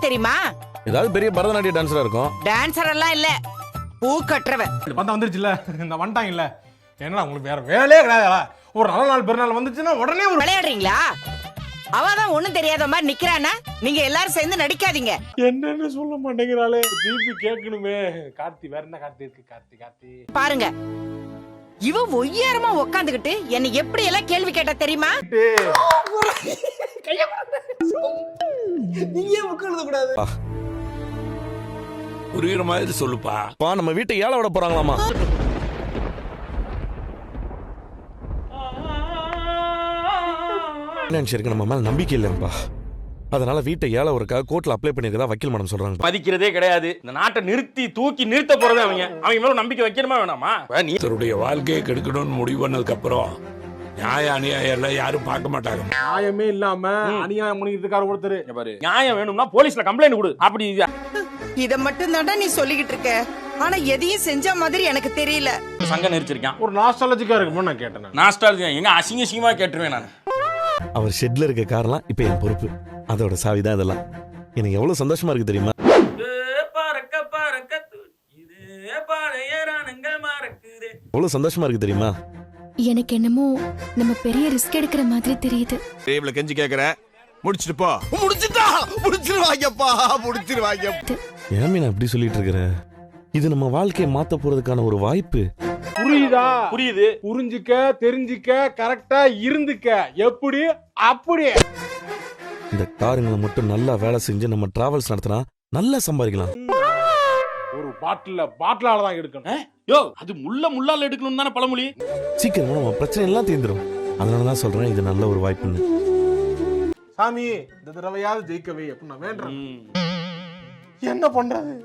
தெரியுமா? ஏதாவது பெரிய பரதநாட்டிய டான்ஸரா இருக்கும். டான்சர் எல்லாம் இல்ல, பூ கட்டுறவன். பந்தம் வந்துருச்சுல, இந்த வந்துட்டாங்க இல்ல, என்ன உங்களுக்கு வேற வேலையே கிடையாதா? ஒரு நல்ல நாள் பெருநாள் வந்துச்சுன்னா உடனே ஒரு விளையாடுறீங்களா? அவதான் ஒண்ணும் தெரியாத மாதிரி நிக்கிறானா? நீங்க எல்லாரும் சேர்ந்து நடிக்காதீங்க. என்னன்னு சொல்ல மாட்டேங்கிறாளே, திருப்பி கேட்கணுமே. கார்த்தி வேற என்ன கார்த்தி இருக்கு? கார்த்தி பாருங்க, இவ ஒய்யாரமா உக்காந்துக்கிட்டு என்ன எப்படி எல்லாம் கேள்வி கேட்டா தெரியுமா? நீங்க உட்கார்ந்து கூடாது. புரியுற மாதிரி சொல்லுப்பா. நம்ம வீட்டை ஏழை விட போறாங்களாமா? ஃபினான்ஷியருக்கு நம்ம மேல நம்பிக்கை இல்லைப்பா. அதனால வீட்டை ஏழை ஒருக்காக கோர்ட்ல அப்ளை பண்ணிருக்கதா வக்கீல் மேடம் சொல்றாங்க. மதிக்கிறதே கிடையாது. இந்த நாட்டை தூக்கி நிறுத்த போறதே அவங்க மேல நம்பிக்கை வைக்கணுமா வேணாமா? நீத்தருடைய வாழ்க்கையை கெடுக்கணும்னு முடிவு பண்ணதுக்கு அப்புறம் நியாய அநியாயம் எல்லாம் யாரும் பார்க்க மாட்டாங்க. நியாயமே இல்லாம அநியாயம் பண்ணிக்கிறதுக்கார ஒருத்தர் பாரு, நியாயம் வேணும்னா போலீஸ்ல கம்ப்ளைண்ட் கொடு. அப்படி இத மட்டும் தான்டா நீ சொல்லிக்கிட்டு இருக்க. ஆனா எதையும் செஞ்ச மாதிரி எனக்கு தெரியல. சங்கம் நெரிச்சிருக்கான். ஒரு நாஸ்டாலஜிக்கா இருக்குமோ நான் கேட்டேன். நாஸ்டாலஜியா எங்க அசிங்கமா கேட்டுருவேன் நான். அவர் ஷெட்ல இருக்க கார்லாம் இப்ப என் பொறுப்பு. அதோட சாவிதான் இதெல்லாம். எனக்கு எவ்வளவு சந்தோஷமா இருக்கு தெரியுமா? எவ்வளவு சந்தோஷமா இருக்கு தெரியுமா? எனக்கு என்னமோ நம்ம பெரிய ரிஸ்க் எடுக்கிற மாதிரி தெரியுது. டேபிள்ல கெஞ்சி கேக்குறேன், முடிச்சிட்டு போ. முடிச்சிருவாங்க. ஏன் நான் அப்படி சொல்லிட்டு இருக்கிற? இது நம்ம வாழ்க்கையை மாத்த போறதுக்கான ஒரு வாய்ப்பு. புரியுதா? புரியுது. புரிஞ்சுக்க, தெரிஞ்சுக்க, கரெக்டா இருந்துக்க. எப்படி? அப்படியே. இந்த காருங்களை மட்டும் நல்லா வேலை செஞ்சு நம்ம டிராவல்ஸ் நடத்தினா நல்லா சம்பாதிக்கலாம். ஒரு பாட்டிலால தான் எடுக்கணும். யோ, அது முள்ளால எடுக்கணும் தானே பழமொழி. சீக்கிரமா நம்ம பிரச்சனை எல்லாம் தீர்ந்துரும். அதனாலதான் சொல்றேன், இது நல்ல ஒரு வாய்ப்புன்னு. சாமி, இந்த தடவையாவது ஜெயிக்கவே அப்படின்னு நான் வேண்டேன். என்ன பண்றது?